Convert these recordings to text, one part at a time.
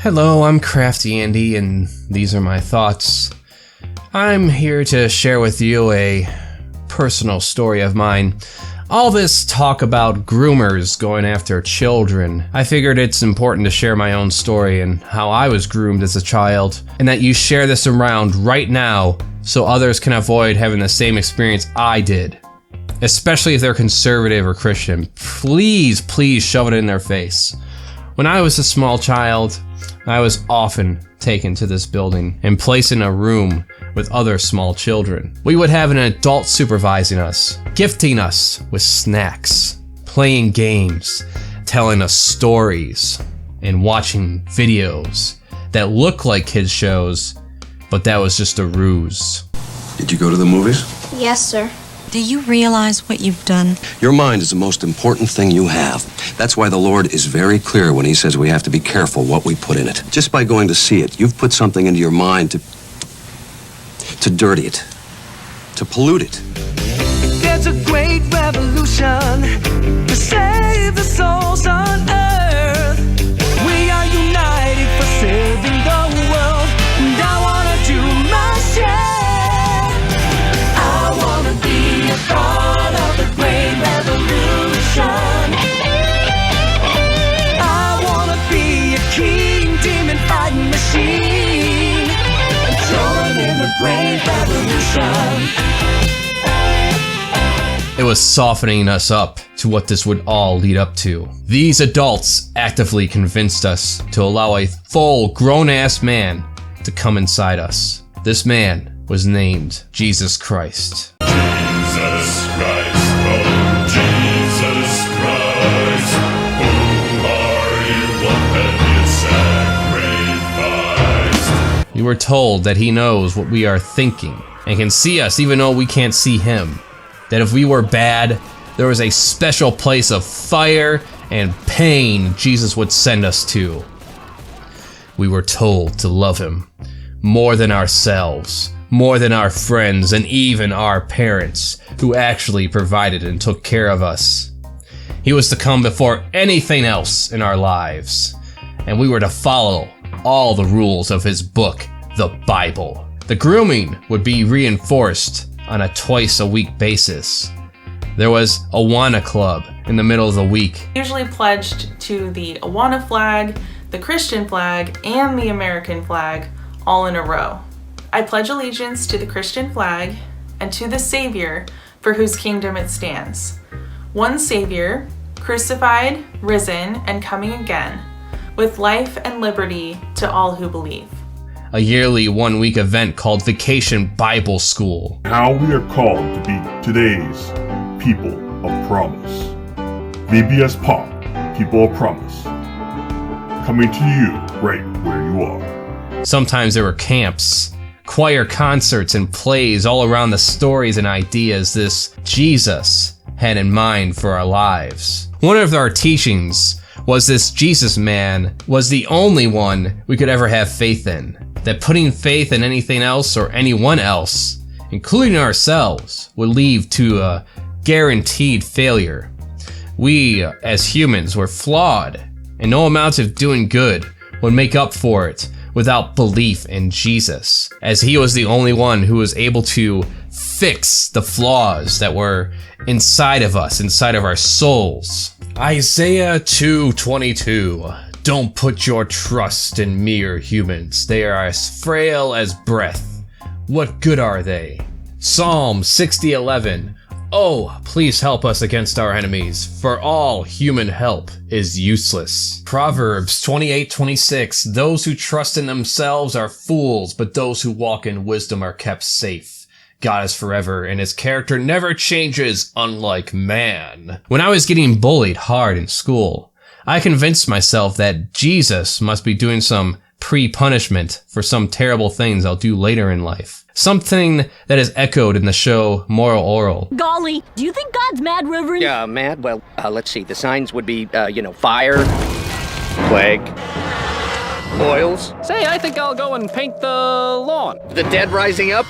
Hello, I'm Crafty Andy, and these are my thoughts. I'm here to share with you a personal story of mine. All this talk about groomers going after children, I figured it's important to share my own story and how I was groomed as a child, and that you share this around right now so others can avoid having the same experience I did. Especially if they're conservative or Christian. Please shove it in their face. When I was a small child, I was often taken to this building and placed in a room with other small children. We would have an adult supervising us, gifting us with snacks, playing games, telling us stories, and watching videos that look like kids shows, but that was just a ruse. Did you go to the movies? Yes, sir. Do you realize what you've done? Your mind is the most important thing you have. That's why the Lord is very clear when he says we have to be careful what we put in it. Just by going to see it, you've put something into your mind to dirty it, to pollute it. There's a great revolution to save the souls on earth. We are united for saving the world, and I wanna do my share. I wanna be a part of the great revolution. I wanna be a king, demon fighting machine, and join in the great revolution. It was softening us up to what this would all lead up to. These adults actively convinced us to allow a full grown-ass man to come inside us. This man was named Jesus Christ. Jesus Christ, oh Jesus Christ, who are you? What have you sacrificed? We were told that he knows what we are thinking and can see us even though we can't see him. That if we were bad, there was a special place of fire and pain Jesus would send us to. We were told to love him more than ourselves, more than our friends, and even our parents, who actually provided and took care of us. He was to come before anything else in our lives, and we were to follow all the rules of his book, the Bible. The grooming would be reinforced on a twice-a-week basis. There was AWANA club in the middle of the week. Usually pledged to the AWANA flag, the Christian flag, and the American flag all in a row. I pledge allegiance to the Christian flag and to the Savior for whose kingdom it stands. One Savior, crucified, risen, and coming again, with life and liberty to all who believe. A yearly one-week event called Vacation Bible School. How we are called to be today's people of promise. VBS Pop, people of promise. Coming to you right where you are. Sometimes there were camps, choir concerts, and plays all around the stories and ideas this Jesus had in mind for our lives. One of our teachings was this Jesus man was the only one we could ever have faith in. That putting faith in anything else or anyone else, including ourselves, would lead to a guaranteed failure. We, as humans, were flawed, and no amount of doing good would make up for it without belief in Jesus, as he was the only one who was able to fix the flaws that were inside of us, inside of our souls. Isaiah 2:22. Don't put your trust in mere humans. They are as frail as breath. What good are they? Psalm 60:11. Oh, please help us against our enemies, for all human help is useless. Proverbs 28:26. Those who trust in themselves are fools, but those who walk in wisdom are kept safe. God is forever, and his character never changes, unlike man. When I was getting bullied hard in school, I convinced myself that Jesus must be doing some pre-punishment for some terrible things I'll do later in life. Something that is echoed in the show Morel. Golly, do you think God's mad, Reverend? Yeah, mad? Well, let's see. The signs would be, fire, plague, oils. Say, I think I'll go and paint the lawn. The dead rising up,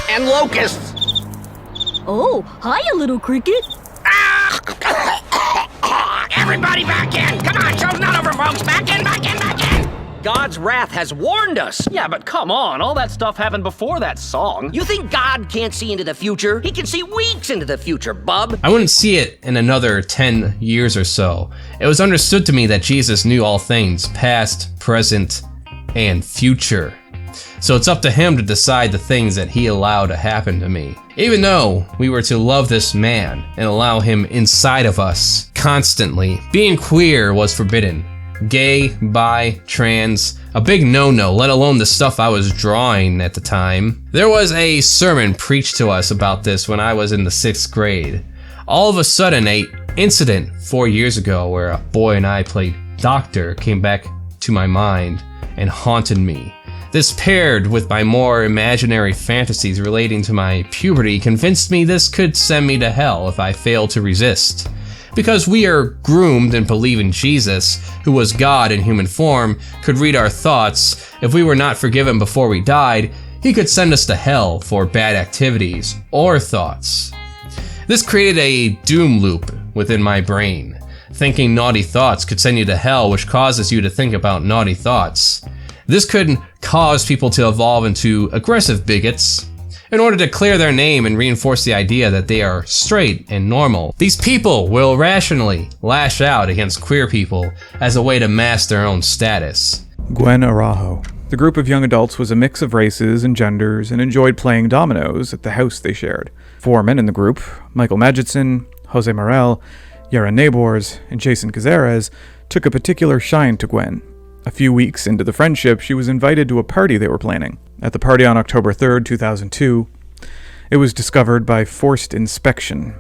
and locusts. Oh, hiya, little cricket. Everybody back in! Come on, show's not over, folks! Back in, back in, back in! God's wrath has warned us. Yeah, but come on, all that stuff happened before that song. You think God can't see into the future? He can see weeks into the future, bub. I wouldn't see it in another 10 years or so. It was understood to me that Jesus knew all things, past, present, and future. So it's up to him to decide the things that he allowed to happen to me. Even though we were to love this man and allow him inside of us constantly, being queer was forbidden. Gay, bi, trans, a big no-no, let alone the stuff I was drawing at the time. There was a sermon preached to us about this when I was in the 6th grade. All of a sudden, an incident 4 years ago where a boy and I played doctor came back to my mind and haunted me. This paired with my more imaginary fantasies relating to my puberty convinced me this could send me to hell if I failed to resist. Because we are groomed and believe in Jesus, who was God in human form, could read our thoughts. If we were not forgiven before we died, he could send us to hell for bad activities or thoughts. This created a doom loop within my brain. Thinking naughty thoughts could send you to hell, which causes you to think about naughty thoughts. This could cause people to evolve into aggressive bigots in order to clear their name and reinforce the idea that they are straight and normal. These people will rationally lash out against queer people as a way to mask their own status. Gwen Araujo. The group of young adults was a mix of races and genders and enjoyed playing dominoes at the house they shared. 4 men in the group, Michael Magidson, Jose Morel, Yara Nabors, and Jason Cazares, took a particular shine to Gwen. A few weeks into the friendship, she was invited to a party they were planning. At the party on October 3rd, 2002, it was discovered by forced inspection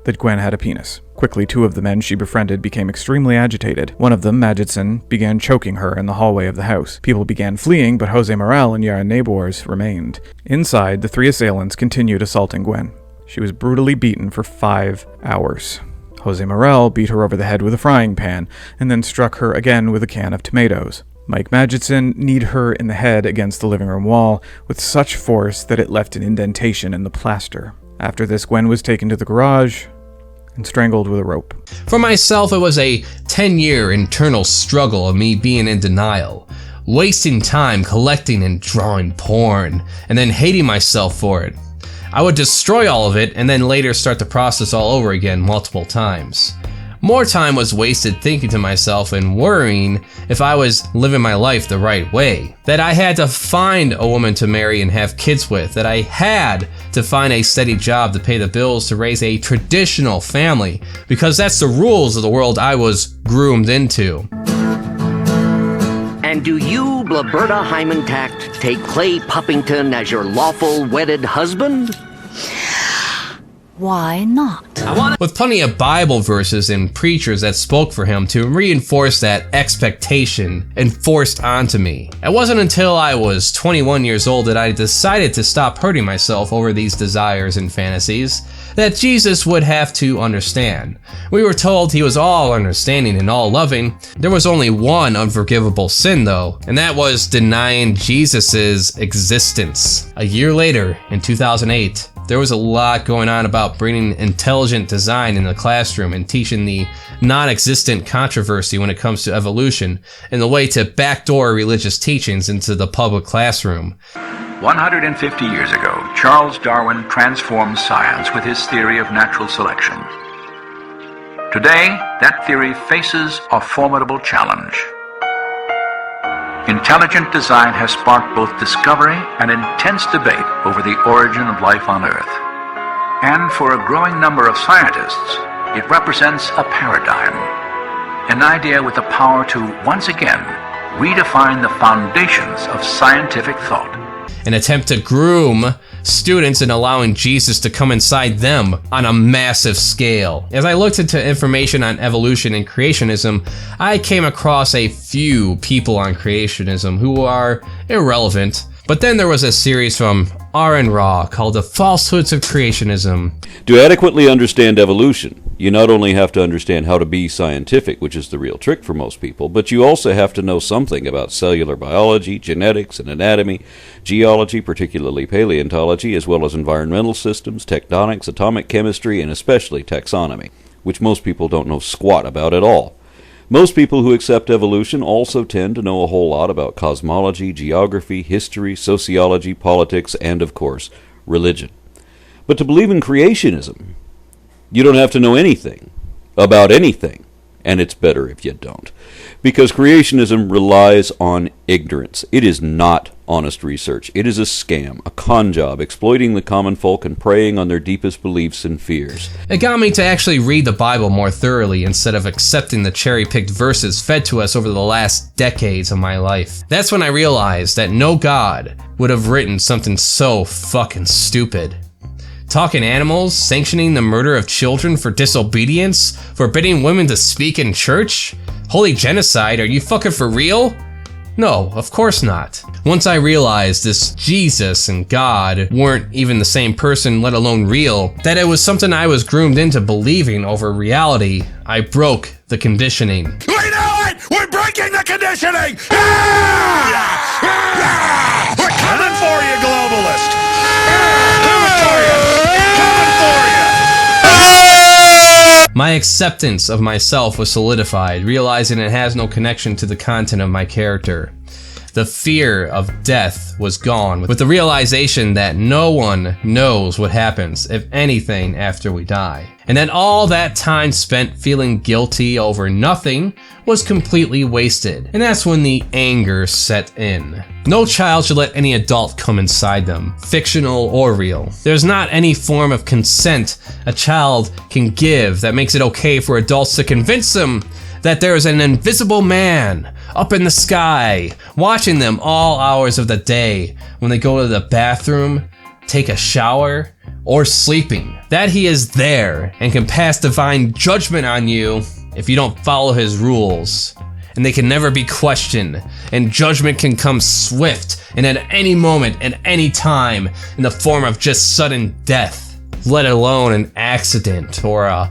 that Gwen had a penis. Quickly, 2 of the men she befriended became extremely agitated. One of them, Magidson, began choking her in the hallway of the house. People began fleeing, but Jose Morel and Yara Nabors remained. Inside, the 3 assailants continued assaulting Gwen. She was brutally beaten for 5 hours. Jose Morel beat her over the head with a frying pan, and then struck her again with a can of tomatoes. Mike Magidson kneed her in the head against the living room wall with such force that it left an indentation in the plaster. After this, Gwen was taken to the garage and strangled with a rope. For myself, it was a 10-year internal struggle of me being in denial, wasting time collecting and drawing porn, and then hating myself for it. I would destroy all of it and then later start the process all over again multiple times. More time was wasted thinking to myself and worrying if I was living my life the right way. That I had to find a woman to marry and have kids with. That I had to find a steady job to pay the bills to raise a traditional family, because that's the rules of the world I was groomed into. And do you, Blaberta Hymantact, take Clay Puppington as your lawful wedded husband? Why not? With plenty of Bible verses and preachers that spoke for him to reinforce that expectation enforced onto me. It wasn't until I was 21 years old that I decided to stop hurting myself over these desires and fantasies that Jesus would have to understand. We were told he was all understanding and all loving. There was only one unforgivable sin though, and that was denying Jesus's existence. A year later, in 2008, there was a lot going on about bringing intelligent design in the classroom and teaching the non-existent controversy when it comes to evolution and the way to backdoor religious teachings into the public classroom. 150 years ago, Charles Darwin transformed science with his theory of natural selection. Today, that theory faces a formidable challenge. Intelligent design has sparked both discovery and intense debate over the origin of life on Earth. And for a growing number of scientists, it represents a paradigm, an idea with the power to, once again, redefine the foundations of scientific thought. An attempt to groom students and allowing Jesus to come inside them on a massive scale. As I looked into information on evolution and creationism, I came across a few people on creationism who are irrelevant. But then there was a series from Orel called The Falsehoods of Creationism. To adequately understand evolution, you not only have to understand how to be scientific, which is the real trick for most people, but you also have to know something about cellular biology, genetics and anatomy, geology, particularly paleontology, as well as environmental systems, tectonics, atomic chemistry, and especially taxonomy, which most people don't know squat about at all. Most people who accept evolution also tend to know a whole lot about cosmology, geography, history, sociology, politics, and, of course, religion. But to believe in creationism, you don't have to know anything about anything, and it's better if you don't. Because creationism relies on ignorance. It is not honest research. It is a scam, a con job, exploiting the common folk and preying on their deepest beliefs and fears. It got me to actually read the Bible more thoroughly instead of accepting the cherry-picked verses fed to us over the last decades of my life. That's when I realized that no God would have written something so fucking stupid. Talking animals, sanctioning the murder of children for disobedience, forbidding women to speak in church? Holy genocide, are you fucking for real? No, of course not. Once I realized this Jesus and God weren't even the same person, let alone real, that it was something I was groomed into believing over reality, I broke the conditioning. We know it! We're breaking the conditioning! Ah! We're coming for you, globalist! My acceptance of myself was solidified, realizing it has no connection to the content of my character. The fear of death was gone, with the realization that no one knows what happens, if anything, after we die. And that all that time spent feeling guilty over nothing was completely wasted. And that's when the anger set in. No child should let any adult come inside them, fictional or real. There's not any form of consent a child can give that makes it okay for adults to convince them that there is an invisible man up in the sky, watching them all hours of the day when they go to the bathroom, take a shower, or sleeping. That he is there and can pass divine judgment on you if you don't follow his rules. And they can never be questioned, and judgment can come swift and at any moment, at any time, in the form of just sudden death, let alone an accident or a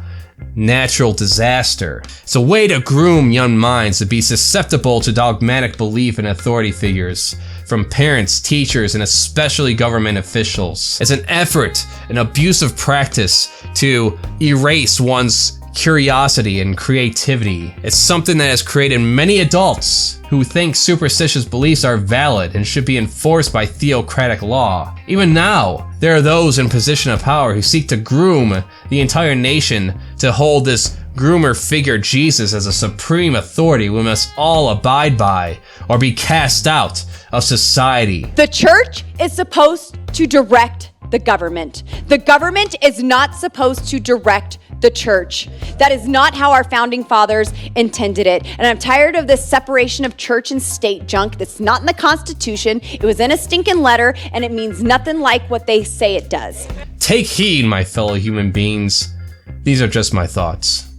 natural disaster. It's a way to groom young minds to be susceptible to dogmatic belief in authority figures, from parents, teachers, and especially government officials. It's an effort, an abusive practice to erase one's curiosity and creativity. It's something that has created many adults who think superstitious beliefs are valid and should be enforced by theocratic law. Even now, there are those in position of power who seek to groom the entire nation to hold this groomer figure Jesus as a supreme authority we must all abide by or be cast out of society. The church is supposed to direct the government. The government is not supposed to direct the church. That is not how our founding fathers intended it. And I'm tired of this separation of church and state junk that's not in the Constitution. It was in a stinking letter, and it means nothing like what they say it does. Take heed, my fellow human beings. These are just my thoughts.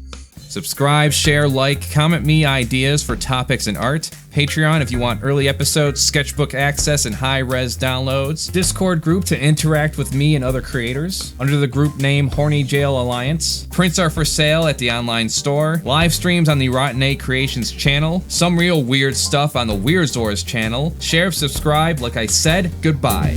Subscribe, share, like, comment me ideas for topics and art. Patreon if you want early episodes, sketchbook access, and high-res downloads. Discord group to interact with me and other creators. Under the group name Horny Jail Alliance. Prints are for sale at the online store. Live streams on the Rotten A Creations channel. Some real weird stuff on the Weird Zors channel. Share, subscribe, like I said, goodbye.